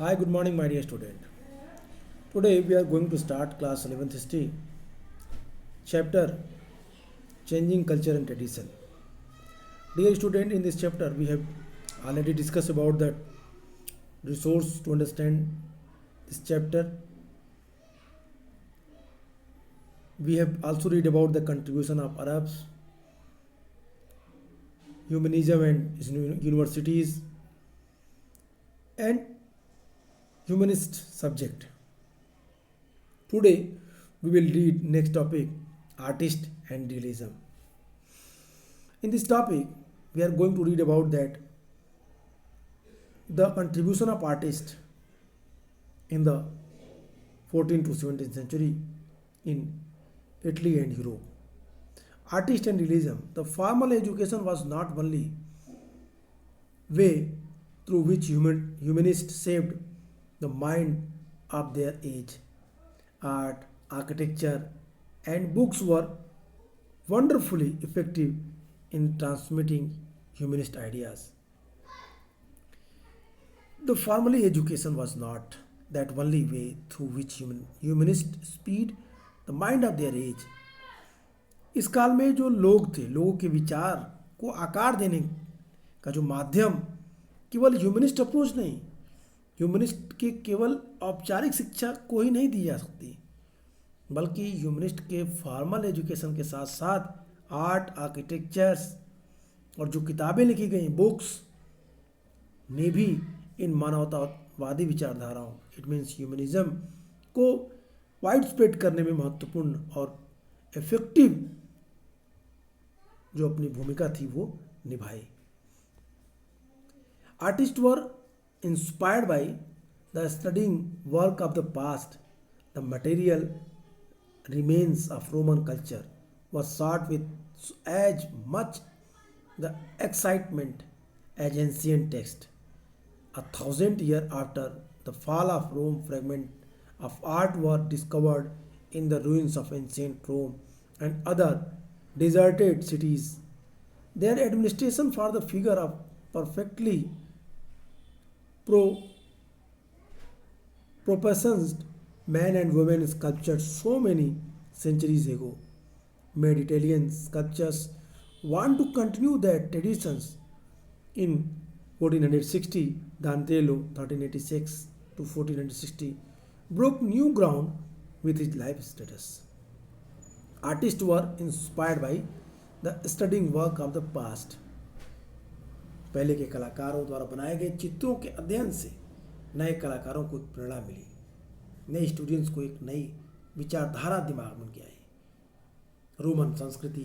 Hi, good morning, my dear student. Today we are going to start class 11th history, chapter Changing Culture and Tradition. Dear student, in this chapter we have already discussed about the resource to understand this chapter. We have also read about the contribution of Arabs, humanism and universities, and humanist subject. Today we will read next topic, artist and realism. In this topic, we are going to read about that the contribution of artists in the 14th to 17th century in Italy and Europe. Artist and realism. The formal education was not only way through which humanists shaped the mind of their age. Art, architecture, and books were wonderfully effective in transmitting humanist ideas. The formal education was not that only way through which humanists speed the mind of their age. इस काल में जो लोग थे, लोगों के विचार को आकार देने का जो माध्यम केवल ह्यूमनिस्ट अप्रोच नहीं, ह्यूमनिस्ट के केवल औपचारिक शिक्षा को ही नहीं दी जा सकती, बल्कि ह्यूमनिस्ट के फॉर्मल एजुकेशन के साथ साथ आर्ट, आर्किटेक्चर्स और जो किताबें लिखी गई, बुक्स ने भी इन मानवतावादी विचारधाराओं, इट मीन्स ह्यूमनिज्म को वाइड स्प्रेड करने में महत्वपूर्ण और इफेक्टिव जो अपनी भूमिका थी वो निभाई. Artists were inspired by the studying work of the past. The material remains of Roman culture were sought with as much the excitement as ancient text. 1,000 years after the fall of Rome, fragments of art were discovered in the ruins of ancient Rome and other deserted cities. Their administration for the figure of perfectly pro- proportioned men and women sculptured so many centuries ago made Italian sculptors want to continue their traditions. In 1460, Dantello, 1386 to 1460, broke new ground with his life status. Artists were inspired by the studying work of the past. पहले के कलाकारों द्वारा बनाए गए चित्रों के अध्ययन से नए कलाकारों को प्रेरणा मिली, नए स्टूडेंट्स को एक नई विचारधारा दिमाग में आई. रोमन संस्कृति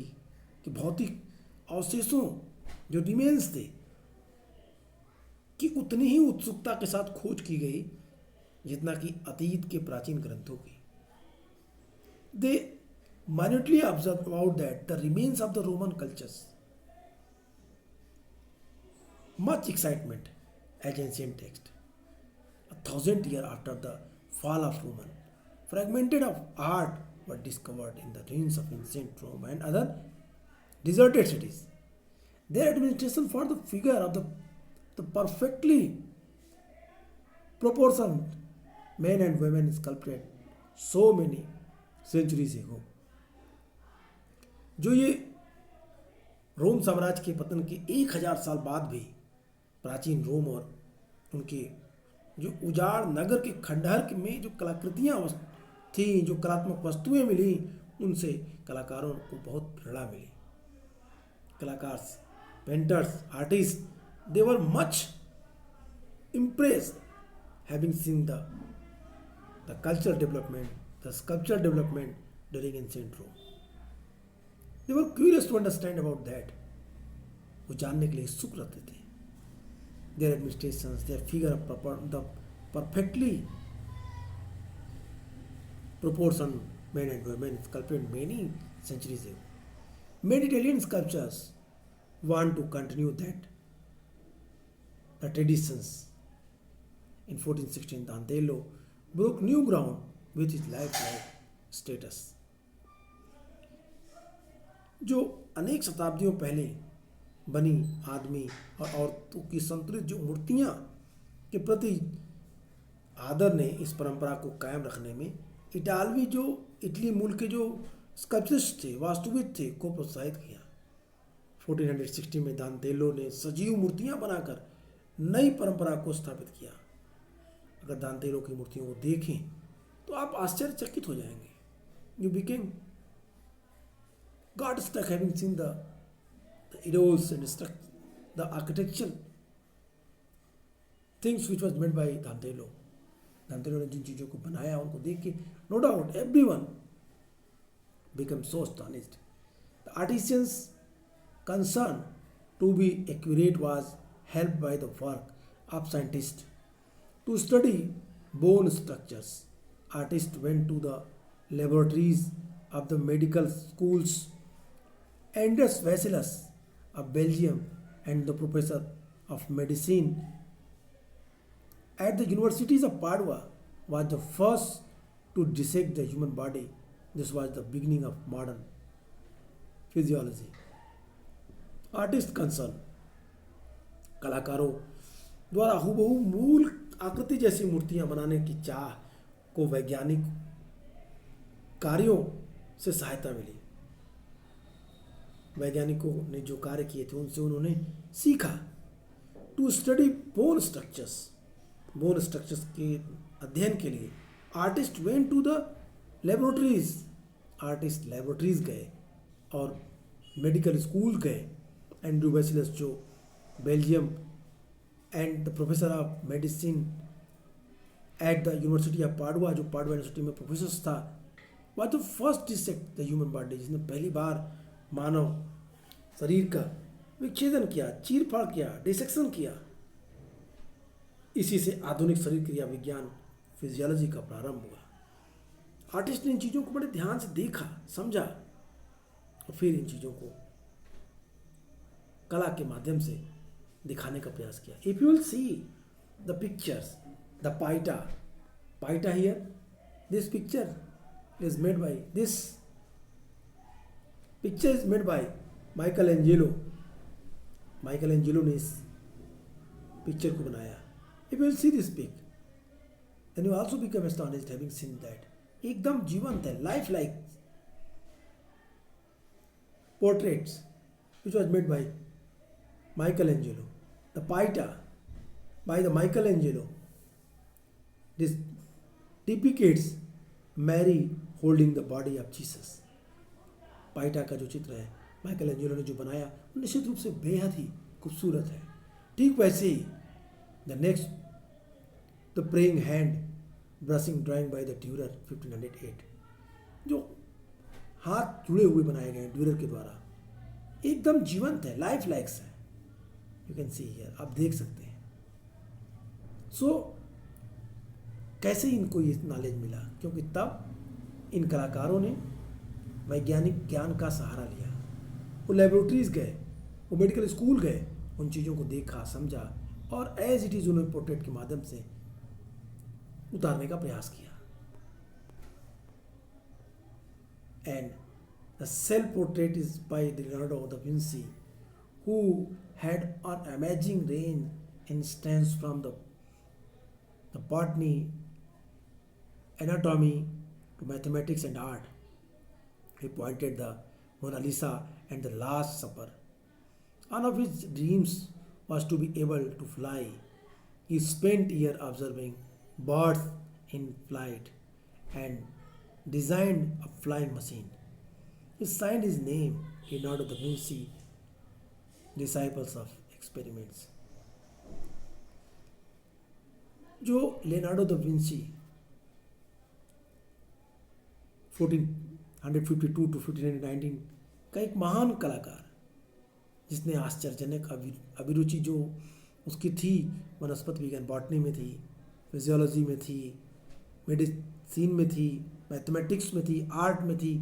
के भौतिक अवशेषों जो रिमेन्स थे कि उतनी ही उत्सुकता के साथ खोज की गई जितना कि अतीत के प्राचीन ग्रंथों की. दे minutely observed about that the remains of the Roman cultures. Much excitement as ancient text. 1,000 years after the fall of Roman, fragmented of art were discovered in the ruins of ancient Rome and other deserted cities. Their administration for the figure of the perfectly proportioned men and women sculpted so many centuries ago. जो ये रोम साम्राज्य के पतन के 1,000 साल बाद भी प्राचीन रोम और उनके जो उजाड़ नगर के खंडहर में जो कलाकृतियाँ थी, जो कलात्मक वस्तुएं मिली, उनसे कलाकारों को बहुत प्रेरणा मिली. कलाकार, painters, artist, they were much impressed having seen the cultural development, the sculptural development during ancient Rome. They were curious to understand about that. वो जानने के लिए उत्सुक रहते थे. Their administrations, their figure of the perfectly proportioned men and women sculpted many centuries ago. Many Italian sculptors want to continue the traditions. In 1416, Dantello broke new ground with his lifelike status. जो अनेक शताब्दियों पहले बनी आदमी और औरतों की संतुलित जो मूर्तियाँ के प्रति आदर ने इस परंपरा को कायम रखने में इटली मूल के जो स्कल्पचर्स थे, वास्तुविद थे, को प्रोत्साहित किया। 1460 में दांतेलो ने सजीव मूर्तियां बनाकर नई परंपरा को स्थापित किया। अगर दांतेलो की मूर्तियों को देखें तो आप आश्चर्यचकित हो जाएंगे। You became god stuck having seen the इरोल्स and the architecture things which was made by Donatello. Donatello ने जिन चीज़ों को बनाया उनको देख के no doubt everyone become so astonished. The artisans' concern to be accurate was helped by the work of scientists. To study bone structures, artists went to the laboratories of the medical schools. Anders Vesalius of Belgium and the professor of medicine at the universities of Padua was the first to dissect the human body. This was the beginning of modern physiology. Artist concern, कलाकारों द्वारा हूबहू मूल आकृति जैसी मूर्तियां बनाने की चाह को वैज्ञानिक कार्यों से सहायता मिली। वैज्ञानिकों ने जो कार्य किए थे उनसे उन्होंने सीखा। टू स्टडी बोन स्ट्रक्चर्स के अध्ययन के लिए artist went to the laboratories. Artist laboratories गए और मेडिकल स्कूल गए। एंड्रू वेसिलस जो Belgium and the professor of medicine at the university of Padua, जो पाडुआ यूनिवर्सिटी में प्रोफेसर था, वह the first dissect the human body, जिसने पहली बार मानव शरीर का विच्छेदन किया, चीर फाड़ किया, डिसेक्शन किया। इसी से आधुनिक शरीर क्रिया विज्ञान फिजियोलॉजी का प्रारंभ हुआ। आर्टिस्ट ने इन चीज़ों को बड़े ध्यान से देखा, समझा और फिर इन चीज़ों को कला के माध्यम से दिखाने का प्रयास किया। If you will see the pictures, the pieta here, this picture is made by Michelangelo. Michelangelo ने इस पिक्चर को बनाया। If you will see this pic then you also become astonished having seen that. एकदम जीवंत है, life like portraits which was made by Michelangelo. The Pieta by the Michelangelo, this depicts Mary holding the body of Jesus. पाइटा का जो चित्र है Michael Angelo ने जो बनाया निश्चित रूप से बेहद ही खूबसूरत है। ठीक वैसे ही the next the praying hand brushing drawing by the Durer 1508, जो हाथ जुड़े हुए बनाए गए हैं ड्यूरर के द्वारा, एकदम जीवंत है, लाइफ लाइक्स है। यू कैन सी हियर, आप देख सकते हैं। कैसे इनको ये नॉलेज मिला? क्योंकि तब इन कलाकारों ने वैज्ञानिक ज्ञान का सहारा लिया। वो लेबोरेटरीज गए, वो मेडिकल स्कूल गए, उन चीज़ों को देखा, समझा और एज इट इज़ उन्होंने पोर्ट्रेट के माध्यम से उतारने का प्रयास किया। And the self portrait is by Leonardo da Vinci, who had an amazing range in strength from the botany, anatomy to mathematics and art. He pointed the Mona Lisa and the Last Supper. One of his dreams was to be able to fly. He spent years observing birds in flight and designed a flying machine. He signed his name, Leonardo da Vinci, disciples of experiments. जो Leonardo da Vinci 1452 to 1519 का एक महान कलाकार, जिसने आश्चर्यजनक अभिरुचि जो उसकी थी वनस्पति विज्ञान बॉटनी में थी, फिजियोलॉजी में थी, मेडिसिन में थी, मैथमेटिक्स में थी, आर्ट में थी।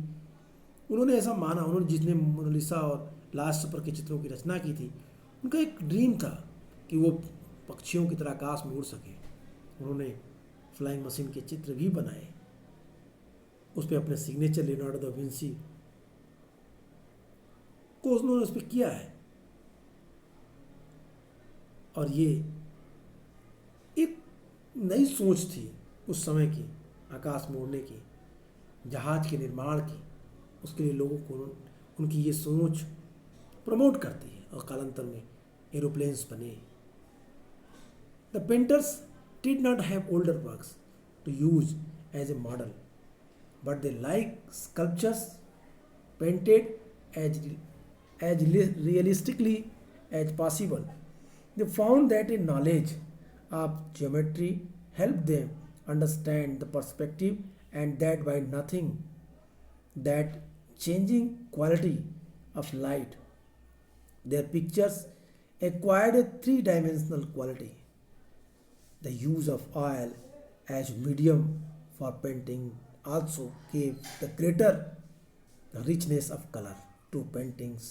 उन्होंने ऐसा माना, उन्होंने जिसने मोनालिसा और लास्ट सपर के चित्रों की रचना की थी, उनका एक ड्रीम था कि वो पक्षियों की तरह आकाश में उड़ सके। उन्होंने फ्लाइंग मशीन के चित्र भी बनाए, उस पर अपने सिग्नेचर लियोनार्डो दा विंसी को उन्होंने उस पर किया है। और ये एक नई सोच थी उस समय की, आकाश में उड़ने की, जहाज के निर्माण की। उसके लिए लोगों को उनकी ये सोच प्रमोट करती है और कालांतर में एरोप्लेन्स बने। The painters did not have older works to use as a model, but they like sculptures painted as, as realistically as possible. They found that a knowledge of geometry helped them understand the perspective, and that by nothing that changing quality of light. Their pictures acquired a three-dimensional quality. The use of oil as medium for painting also gave the greater richness of color to paintings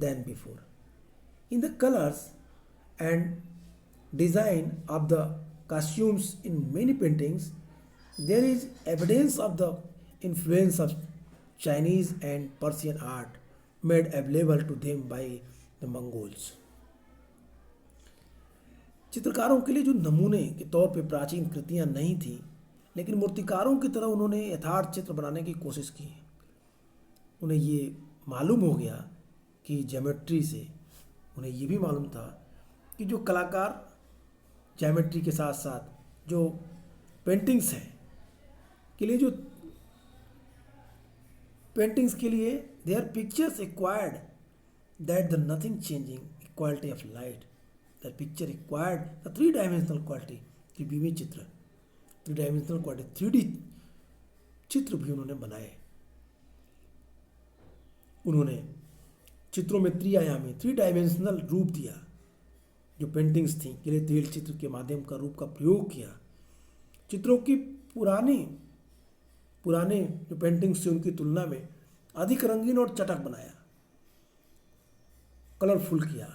than before. In the colors and design of the costumes in many paintings, there is evidence of the influence of Chinese and Persian art made available to them by the Mongols. चित्रकारों के लिए जो नमूने के तौर पे प्राचीन कृतियां नहीं थीं, लेकिन मूर्तिकारों की तरह उन्होंने यथार्थ चित्र बनाने की कोशिश की। उन्हें ये मालूम हो गया कि ज्योमेट्री से, उन्हें ये भी मालूम था कि जो कलाकार ज्योमेट्री के साथ साथ जो पेंटिंग्स हैं के लिए, जो पेंटिंग्स के लिए their pictures acquired that the nothing changing equality of light, the picture acquired the three dimensional quality. त्रिविमी चित्र, थ्री डायमेंशनल क्वालिटी, 3D चित्र भी उन्होंने बनाए। उन्होंने चित्रों में त्रिआयामी, 3 डायमेंशनल रूप दिया। जो पेंटिंग्स थी के लिए तेल चित्र के माध्यम का रूप का प्रयोग किया। चित्रों की पुराने जो पेंटिंग्स थी उनकी तुलना में अधिक रंगीन और चटक बनाया, कलरफुल किया,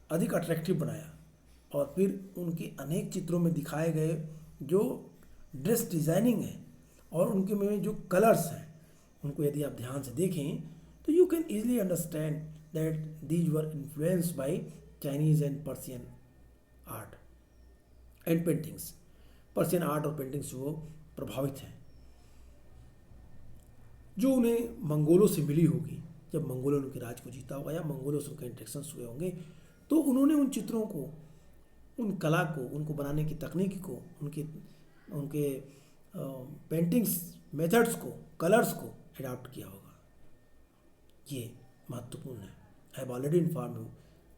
अधिक अट्रैक्टिव बनाया। और फिर उनके अनेक चित्रों में दिखाए गए जो ड्रेस डिजाइनिंग है और उनके में जो कलर्स हैं, उनको यदि आप ध्यान से देखें तो you can easily understand that these were influenced by Chinese and Persian art and paintings. Persian art और पेंटिंग्स से वो प्रभावित हैं, जो उन्हें मंगोलों से मिली होगी। जब मंगोलों ने उनके राज को जीता होगा या मंगोलों से उनके इंट्रैक्शंस हुए होंगे, तो उन्होंने उन चित्रों को, उन कला को, उनको बनाने की तकनीक को, उनके पेंटिंग्स मेथड्स को, कलर्स को अडॉप्ट किया होगा। ये महत्वपूर्ण है। I have already inform you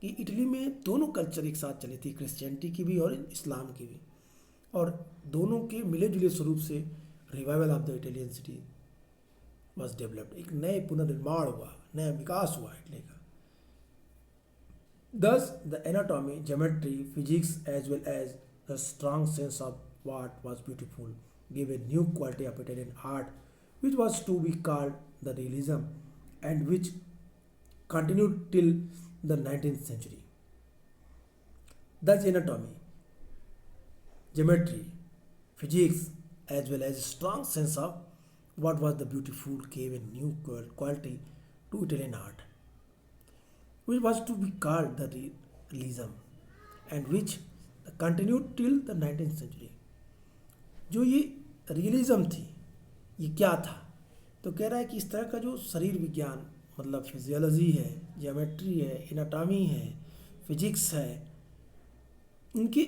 कि इटली में दोनों कल्चर एक साथ चली थी, क्रिश्चियनिटी की भी और इस्लाम की भी, और दोनों के मिले जुले स्वरूप से revival of the Italian city was developed. एक नए पुनर्निर्माण हुआ, नया विकास हुआ इटली का। Thus, the anatomy, geometry, physics, as well as the strong sense of what was beautiful, gave a new quality of Italian art, which was to be called the realism, and which continued till the 19th century. Thus, anatomy, geometry, physics, as well as a strong sense of what was the beautiful, gave a new quality to Italian art, which was to be called the realism, and which continued till the 19th century. जो ये realism थी, ये क्या था? तो कह रहा है कि इस तरह का जो शरीर विज्ञान, मतलब फिजियोलॉजी है, ज्योमेट्री है, एनाटॉमी है, फिजिक्स है, इनकी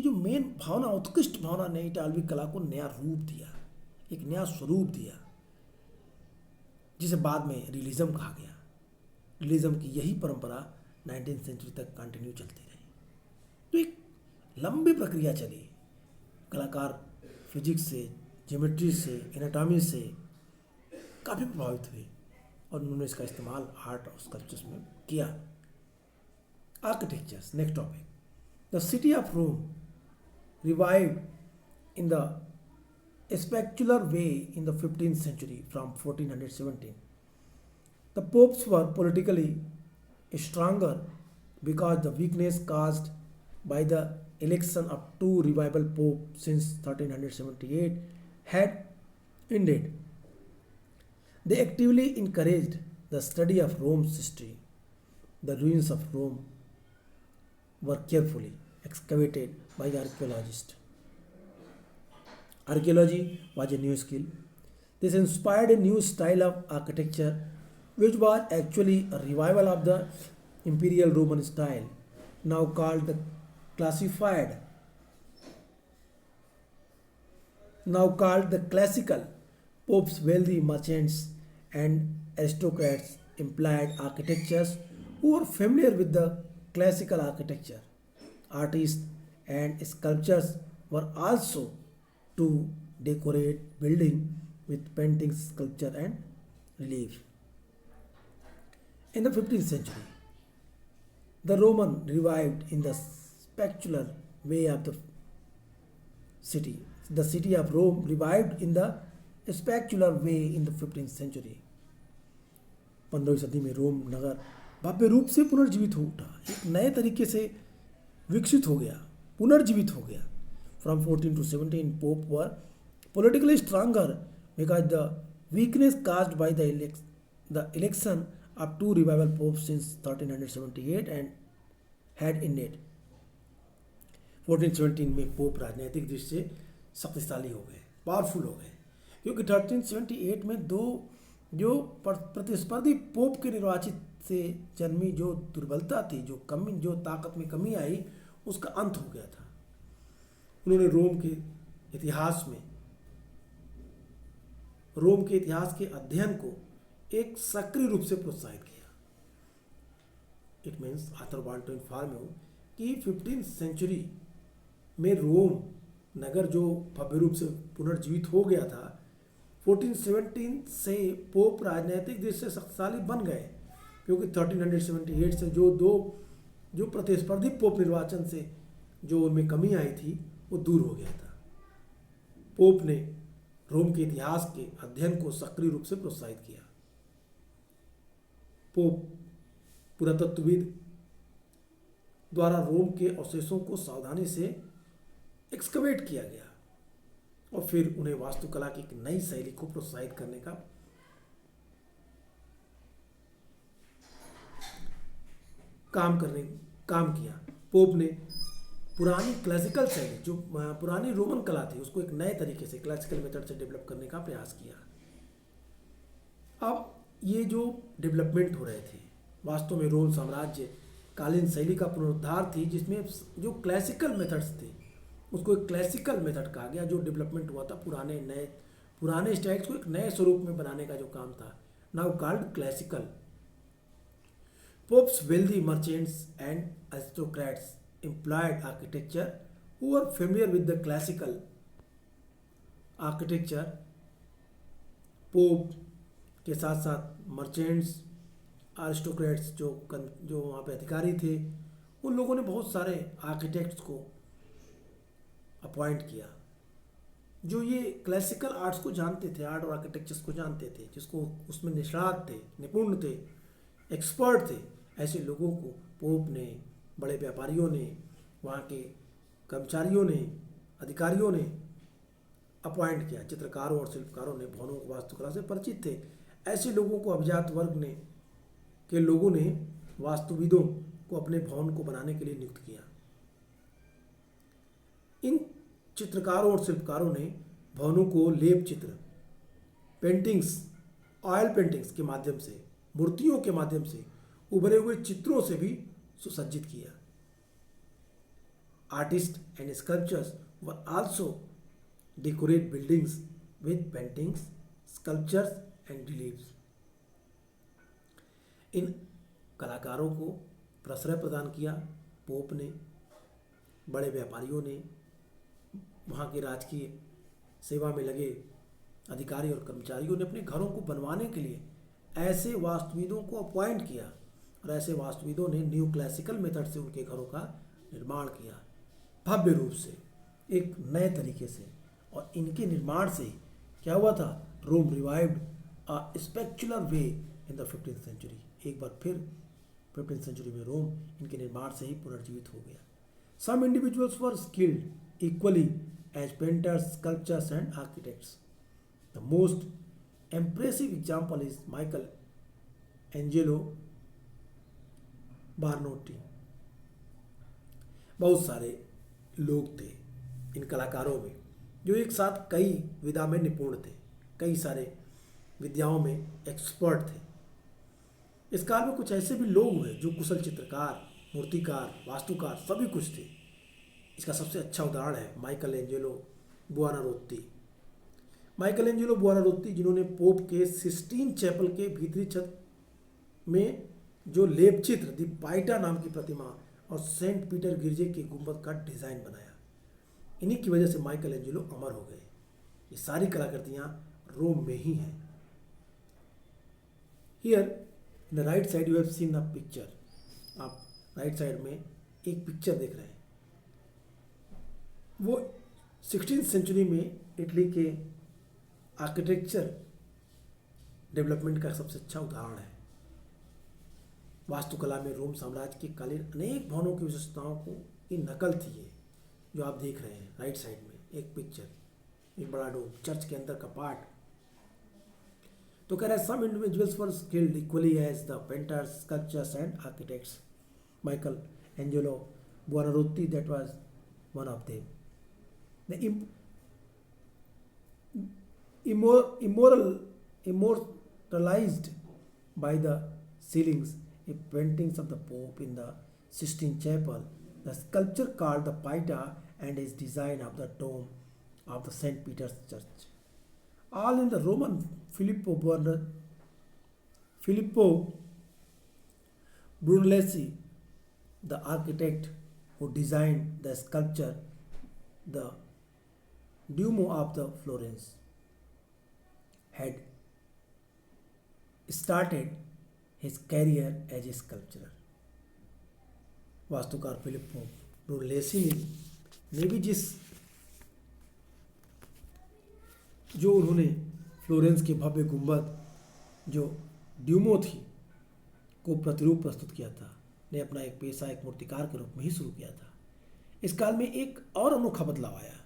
जो मेन भावना, उत्कृष्ट भावना ने इटालवी कला को नया रूप दिया, एक नया स्वरूप दिया, जिसे बाद में रियलिज्म कहा गया। रियलिज्म की यही परंपरा 19th सेंचुरी तक कंटिन्यू चलती रही। तो एक लंबी प्रक्रिया चली। कलाकार फिजिक्स से, ज्योमेट्री से, एनाटॉमी से काफ़ी प्रभावित हुए और उन्होंने इसका इस्तेमाल आर्ट और स्कल्पचर्स में किया। Architectures, next topic. The city of Rome revived in the spectacular way in the 15th century from 1417. The popes were politically stronger because the weakness caused by the election of two revival popes since 1378 had ended. They actively encouraged the study of Rome's history. The ruins of Rome were carefully excavated by archaeologists. Archaeology was a new skill. This inspired a new style of architecture, which was actually a revival of the imperial Roman style, now called the classified, now called the classical. Popes, wealthy merchants, and aristocrats employed architectures who were familiar with the classical architecture. Artists and sculptors were also to decorate building with paintings, sculpture, and relief. In the 15th century, the Roman revived in the spectacular way of the city. The city of Rome revived in the spectacular way in the 15th century. 15वीं सदी में रोम नगर भव्य रूप से पुनर्जीवित हो उठा, एक नए तरीके से विकसित हो गया, पुनर्जीवित हो गया. From 14 to 17, Pope were politically stronger because the weakness caused by the election of two revival popes since 1378 and had ended. 1417 में पोप राजनीतिक दृष्टि से शक्तिशाली हो गए, पावरफुल हो गए, क्योंकि 1378 में दो जो प्रतिस्पर्धी पोप के निर्वाचित से जन्मी जो दुर्बलता थी, जो कमी, जो ताकत में कमी आई, उसका अंत हो गया था. उन्होंने रोम के इतिहास के अध्ययन को एक सक्रिय रूप से प्रोत्साहित किया. It means author want to inform you कि 15th सेंचुरी में रोम नगर जो भव्य रूप से पुनर्जीवित हो गया था, 1417 से पोप राजनीतिक दृष्टि से शक्तिशाली बन गए, क्योंकि 1378 से जो प्रतिस्पर्धी पोप निर्वाचन से जो उनमें कमी आई थी वो दूर हो गया था. पोप ने रोम के इतिहास के अध्ययन को सक्रिय रूप से प्रोत्साहित किया. पोप पुरातत्वविद द्वारा रोम के अवशेषों को सावधानी से एक्सकवेट किया गया और फिर उन्हें वास्तुकला की एक नई शैली को प्रोत्साहित करने का काम किया. पोप ने पुरानी क्लासिकल शैली, जो पुरानी रोमन कला थी, उसको एक नए तरीके से क्लासिकल मेथड से डेवलप करने का प्रयास किया. अब ये जो डेवलपमेंट हो रहे थे, वास्तव में रोम साम्राज्य कालीन शैली का पुनरुद्धार थी, जिसमें जो क्लासिकल मेथड्स थे उसको एक क्लासिकल मेथड कहा गया. जो डेवलपमेंट हुआ था पुराने स्टाइल्स को एक नए स्वरूप में बनाने का जो काम था, now called classical. Popes, wealthy merchants and aristocrats employed architecture who were familiar with the classical architecture. Pope के साथ साथ मर्चेंट्स, आरिस्टोक्रेट्स जो वहाँ पे अधिकारी थे, उन लोगों ने बहुत सारे आर्किटेक्ट्स को अपॉइंट किया जो ये क्लासिकल आर्ट्स को जानते थे, आर्ट और आर्किटेक्चर्स को जानते थे, जिसको उसमें निष्णात थे, निपुण थे, एक्सपर्ट थे. ऐसे लोगों को पोप ने, बड़े व्यापारियों ने, वहाँ के कर्मचारियों ने, अधिकारियों ने अपॉइंट किया. चित्रकारों और शिल्पकारों ने भवनों को वास्तुकला से परिचित थे. ऐसे लोगों को अभिजात वर्ग के लोगों ने वास्तुविदों को अपने भवन को बनाने के लिए नियुक्त किया. इन चित्रकारों और शिल्पकारों ने भवनों को लेप चित्र, पेंटिंग्स, ऑयल पेंटिंग्स के माध्यम से, मूर्तियों के माध्यम से, उभरे हुए चित्रों से भी सुसज्जित किया. Artist and sculptures were also decorate buildings with paintings, sculptures and reliefs. इन कलाकारों को प्रश्रय प्रदान किया पोप ने. बड़े व्यापारियों ने, वहाँ के राजकीय सेवा में लगे अधिकारी और कर्मचारियों ने अपने घरों को बनवाने के लिए ऐसे वास्तुविदों को अपॉइंट किया और ऐसे वास्तुविदों ने न्यू क्लासिकल मेथड से उनके घरों का निर्माण किया भव्य रूप से, एक नए तरीके से. और इनके निर्माण से क्या हुआ था? Rome revived a spectacular way in the 15th century. एक बार फिर 15th सेंचुरी में रोम इनके निर्माण से ही पुनर्जीवित हो गया. Some individuals were skilled equally as painters, sculptures and architects. The most impressive example is Michael Angelo Barnotti. बहुत सारे लोग थे इन कलाकारों में जो एक साथ कई विधा में निपुण थे, कई सारे विद्याओं में एक्सपर्ट थे। इस काल में कुछ ऐसे भी लोग हुए जो कुशल चित्रकार, मूर्तिकार, वास्तुकार सभी कुछ थे। इसका सबसे अच्छा उदाहरण है माइकल एंजेलो बुओनारोत्ती। माइकल एंजेलो बुओनारोत्ती जिन्होंने पोप के सिस्टीन चैपल के भीतरी छत में जो लेप चित्र दी पाइटा नाम की प्रतिमा और सेंट पीटर गिरजे के गुंबद का डिजाइन बनाया। इन्हीं की वजह से माइकल एंजेलो अमर हो गए। ये सारी कलाकृतियां रोम में ही हैं। Here in the right side you have seen a picture. आप राइट साइड में एक पिक्चर देख रहे हैं। वो 16th सेंचुरी में इटली के आर्किटेक्चर डेवलपमेंट का सबसे अच्छा उदाहरण है। वास्तुकला में रोम साम्राज्य के कालीन अनेक भवनों की विशेषताओं को की नकल थी ये जो आप देख रहे हैं राइट साइड में एक पिक्चर, एक बड़ा डोम, चर्च के अंदर का पार्ट। तो कह रहा है some individuals were skilled equally as the painters, sculptures and architects. Michelangelo Buonarroti that was one of them. Immortalized by the ceilings paintings of the Pope in the Sistine Chapel, the sculpture called the Pieta and his design of the dome of the St. Peter's Church. All in the Roman Filippo Brunelleschi, the architect who designed the sculpture, the Duomo of the Florence, had started his career as a sculptor. वास्तुकार Flippo ब्रुनलेसी ने भी जो उन्होंने Florence के भव्य गुंबद जो ड्यूमो थी को प्रतिरूप प्रस्तुत किया था, ने अपना एक पेशा एक मूर्तिकार के रूप में ही शुरू किया था। इस काल में एक और अनोखा बदलाव आया।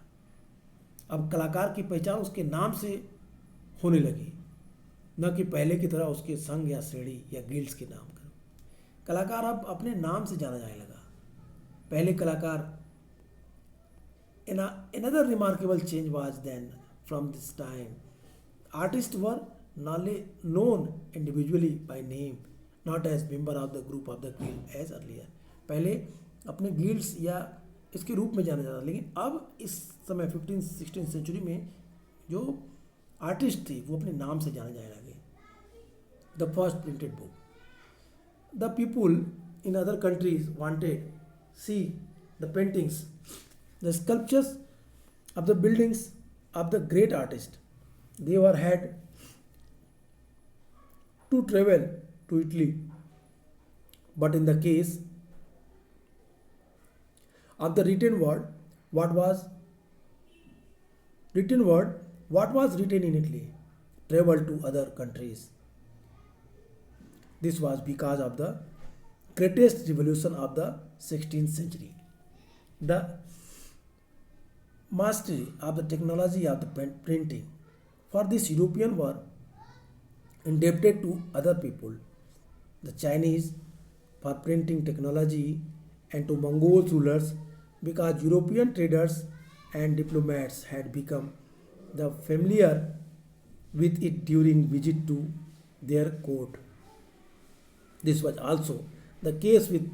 अब कलाकार की पहचान उसके नाम से होने लगी, न कि पहले की तरह उसके संघ या श्रेणी या गिल्ड्स के नाम पर। कलाकार अब अपने नाम से जाना जाने लगा। पहले कलाकार another remarkable change was then from this time artists were known individually by name, not as member of the group of the guild as earlier. पहले अपने गिल्ड्स या इसके रूप में जाना जाता, लेकिन अब इस समय 15th-16th सेंचुरी में जो आर्टिस्ट थे वो अपने नाम से जाने जाने लगे। The first printed book, the people in other countries wanted C the paintings, the sculptures of the buildings of the great artist. They were had to travel to Italy, but in the case of the written word, what was written in Italy traveled to other countries. This was because of the greatest revolution of the 16th century, the mastery of the technology of the printing. For this, Europeans were indebted to other people, the Chinese for printing technology, and to Mongol rulers because European traders and diplomats had become familiar with it during visit to their court. This was also the case with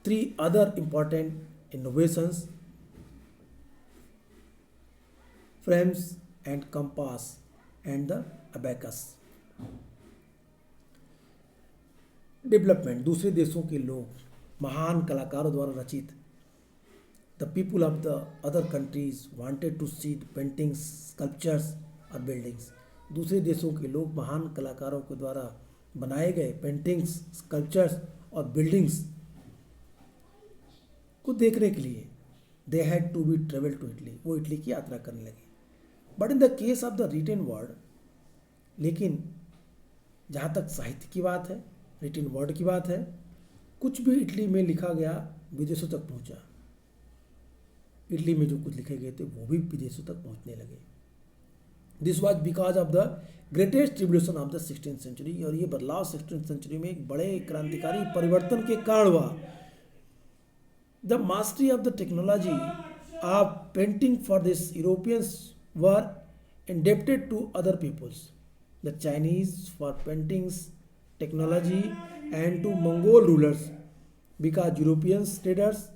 three other important innovations: frames and compass and the abacus. Development, दूसरे देशों के लोग, महान कलाकारों द्वारा रचित। The people of the other countries wanted to see the paintings, sculptures और buildings. दूसरे देशों के लोग महान कलाकारों के द्वारा बनाए गए पेंटिंग्स, स्कल्पचर्स और बिल्डिंग्स को देखने के लिए they had to be travel to Italy, वो इटली की यात्रा करने लगे। But in the case of the written word, लेकिन जहाँ तक साहित्य की बात है, रिटन वर्ड की बात है, कुछ भी इटली में लिखा गया विदेशों तक पहुँचा। इटली में जो कुछ लिखे गए थे वो भी विदेशों तक पहुँचने लगे। This was because of the greatest revolution of the 16th century. और ये बदलाव 16th सेंचुरी में एक बड़े क्रांतिकारी परिवर्तन के कारण हुआ। The mastery of the technology of painting for these Europeans were indebted to other peoples. The Chinese for paintings technology and to Mongol rulers because European traders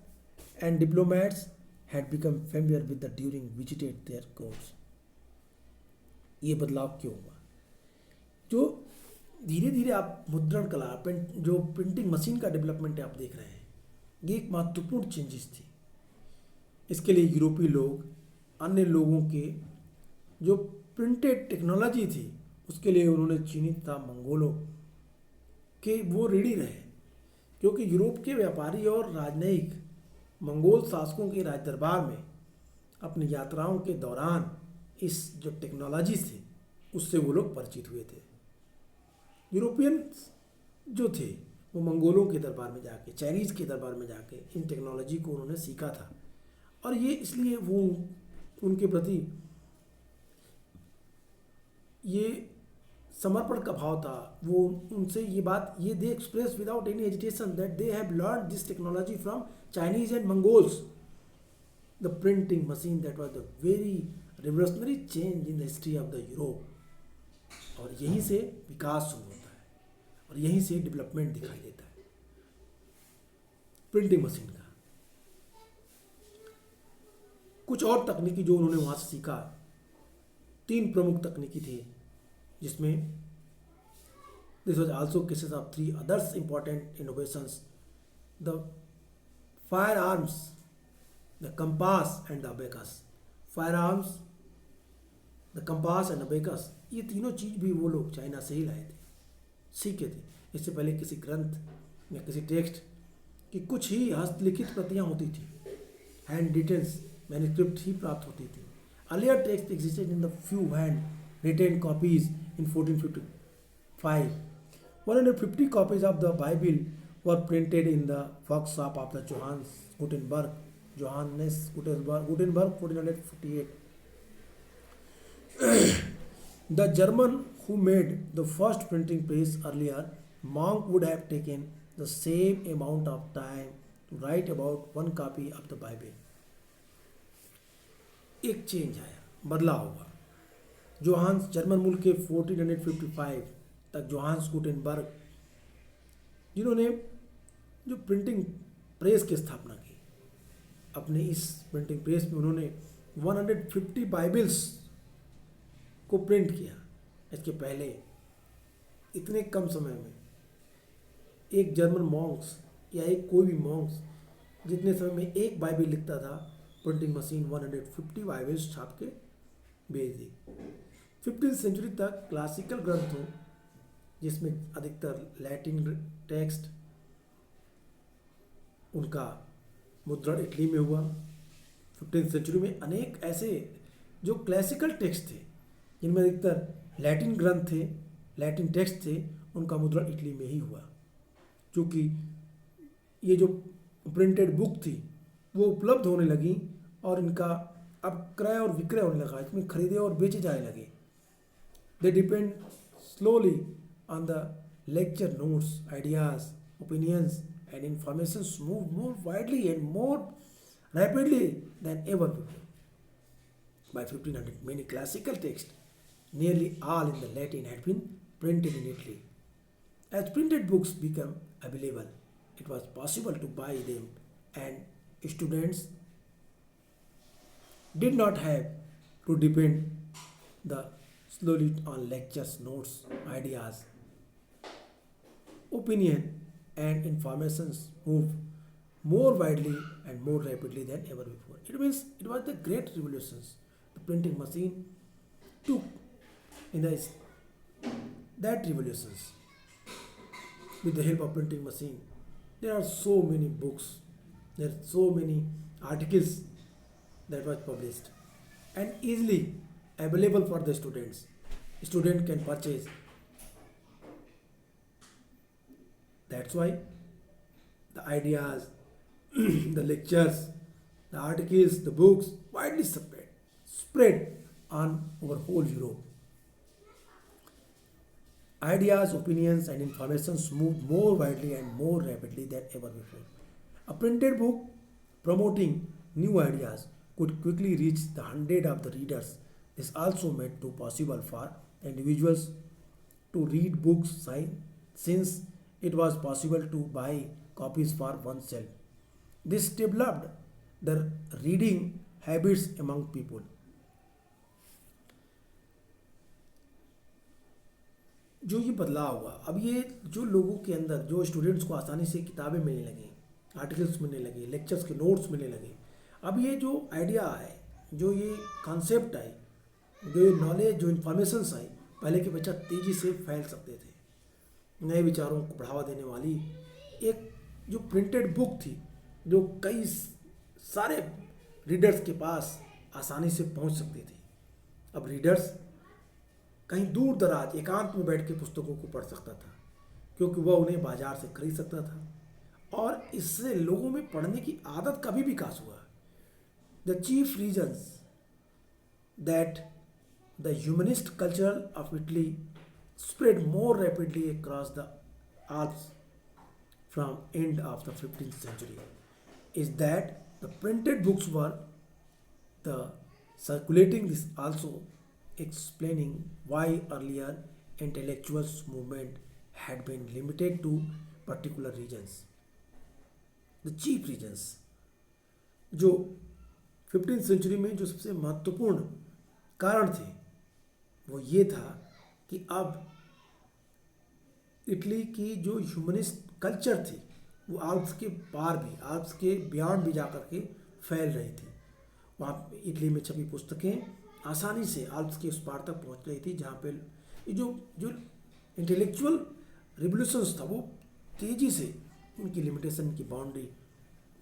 and diplomats had become familiar with the during visited their courts. ये बदलाव क्यों हुआ? जो धीरे धीरे आप मुद्रण कला पेंट जो प्रिंटिंग मशीन का डेवलपमेंट आप देख रहे हैं, ये एक महत्वपूर्ण चेंजेस थी। इसके लिए यूरोपीय लोग अन्य लोगों के जो प्रिंटेड टेक्नोलॉजी थी उसके लिए उन्होंने चीनी तथा मंगोलों के वो रेडी रहे, क्योंकि यूरोप के व्यापारी और राजनयिक मंगोल शासकों के राज दरबार में अपनी यात्राओं के दौरान इस जो टेक्नोलॉजी थी उससे वो लोग परिचित हुए थे। यूरोपियन जो थे वो मंगोलों के दरबार में जाके चाइनीज़ के दरबार में जाके इन टेक्नोलॉजी को उन्होंने सीखा था, और ये इसलिए वो उनके प्रति ये समर्पण का भाव था। वो उनसे ये बात ये they express without any agitation that they have learn this technology from Chinese and Mongols. The printing machine that was the very revolutionary change in the history of the Europe. और यहीं से विकास शुरू होता है और यहीं से डेवलपमेंट दिखाई देता है प्रिंटिंग मशीन का। कुछ और तकनीकी जो उन्होंने वहाँ से सीखा, तीन प्रमुख तकनीकी थे जिसमें this was also cases of three others important innovations, the fire arms, the compass and the abacus. Fire arms, the compass and abacus, ये तीनों चीज़ भी वो लोग चाइना से ही लाए थे, सीखे थे। इससे पहले किसी ग्रंथ या किसी टेक्स्ट की कुछ ही हस्तलिखित प्रतियां होती थी, हैंड रिटन्स मैन्युस्क्रिप्ट ही प्राप्त होती थी। Earlier text existed in the few hand retain copies in 1455। 150 copies of the Bible were printed in the workshop of the Johannes Gutenberg 1448। The German who made the first printing press earlier, Monk would have taken the same amount of time to write about one copy of the Bible. एक change आया, बदलाव हुआ। Johannes German मूल के 1455 तक Johannes Gutenberg जिन्होंने जो printing press की स्थापना की, अपने इस प्रिंटिंग प्रेस में उन्होंने 150 बाइबल्स को प्रिंट किया। इसके पहले इतने कम समय में एक जर्मन मॉन्क्स या एक कोई भी मॉन्क्स जितने समय में एक बाइबल लिखता था, प्रिंटिंग मशीन 150 बाइबल्स छाप के भेज दी। 15वीं सेंचुरी तक क्लासिकल ग्रंथों जिसमें अधिकतर लैटिन टेक्स्ट, उनका मुद्रण इटली में हुआ। 15वीं सेंचुरी में अनेक ऐसे जो क्लासिकल टेक्स्ट थे जिनमें अधिकतर लैटिन ग्रंथ थे, लैटिन टेक्स्ट थे, उनका मुद्रण इटली में ही हुआ। क्योंकि ये जो प्रिंटेड बुक थी वो उपलब्ध होने लगी और इनका अब क्रय और विक्रय होने लगा, इसमें खरीदे और बेचे जाने लगे। They depend slowly on the lecture notes, ideas, opinions and information move more widely and more rapidly then ever before. By 1500, many classical texts, nearly all in the Latin, had been printed in Italy. As printed books became available, it was possible to buy them, and students did not have to depend the slowly on lectures, notes, ideas, opinion, and informations moved more widely and more rapidly than ever before. It means it was the great revolutions. The printing machine took in that revolutions. With the help of printing machine, there are so many books, there are so many articles that was published and easily available for the students. Student can purchase. That's why the ideas, the lectures, the articles, the books widely spread on over whole Europe. Ideas, opinions, and informations moved more widely and more rapidly than ever before. A printed book promoting new ideas could quickly reach the hundred of the readers. This also made it possible for individuals to read books since it was possible to buy copies for oneself. This developed the reading habits among people. जो ये बदलाव हुआ, अब ये जो लोगों के अंदर, जो स्टूडेंट्स को आसानी से किताबें मिलने लगी, आर्टिकल्स मिलने लगे, लेक्चर्स के नोट्स मिलने लगे, अब ये जो आइडिया है, जो ये कॉन्सेप्ट है, जो ये नॉलेज, जो इन्फॉर्मेशंस आई, पहले के बच्चा तेज़ी से फैल सकते थे। नए विचारों को बढ़ावा देने वाली एक जो प्रिंटेड बुक थी, जो कई सारे रीडर्स के पास आसानी से पहुंच सकती थी। अब रीडर्स कहीं दूर दराज एकांत में बैठ के पुस्तकों को पढ़ सकता था, क्योंकि वह उन्हें बाजार से खरीद सकता था, और इससे लोगों में पढ़ने की आदत का भी विकास हुआ। The chief reasons that the humanist culture of Italy spread more rapidly across the Alps from end of the 15th century is that the printed books were the circulating, this also explaining why earlier intellectuals movement had been limited to particular regions. The chief regions, जो 15th century में जो सबसे महत्वपूर्ण कारण थे वो ये था कि अब इटली की जो ह्यूमनिस्ट कल्चर थी वो आल्प्स के पार भी, आल्प्स के बियॉन्ड भी जा कर के फैल रही थी। वहाँ इटली में छपी पुस्तकें आसानी से आल्प्स के उस पार तक पहुँच रही थी, जहाँ पे ये जो जो इंटेलेक्चुअल रिवोल्यूशंस था वो तेज़ी से उनकी लिमिटेशन की बाउंड्री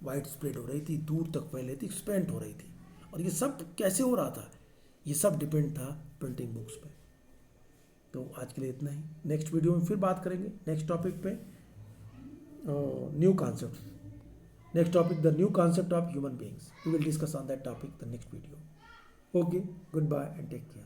वाइड स्प्रेड हो रही थी, दूर तक फैल रही थी, एक्सपेंड हो रही थी। और ये सब कैसे हो रहा था? ये सब डिपेंड था प्रिंटिंग बुक्स पे। तो आज के लिए इतना ही। नेक्स्ट वीडियो में फिर बात करेंगे नेक्स्ट टॉपिक पे, new concept. Next topic, the new concept of human beings. We will discuss on that topic the next video. Okay, good bye and take care.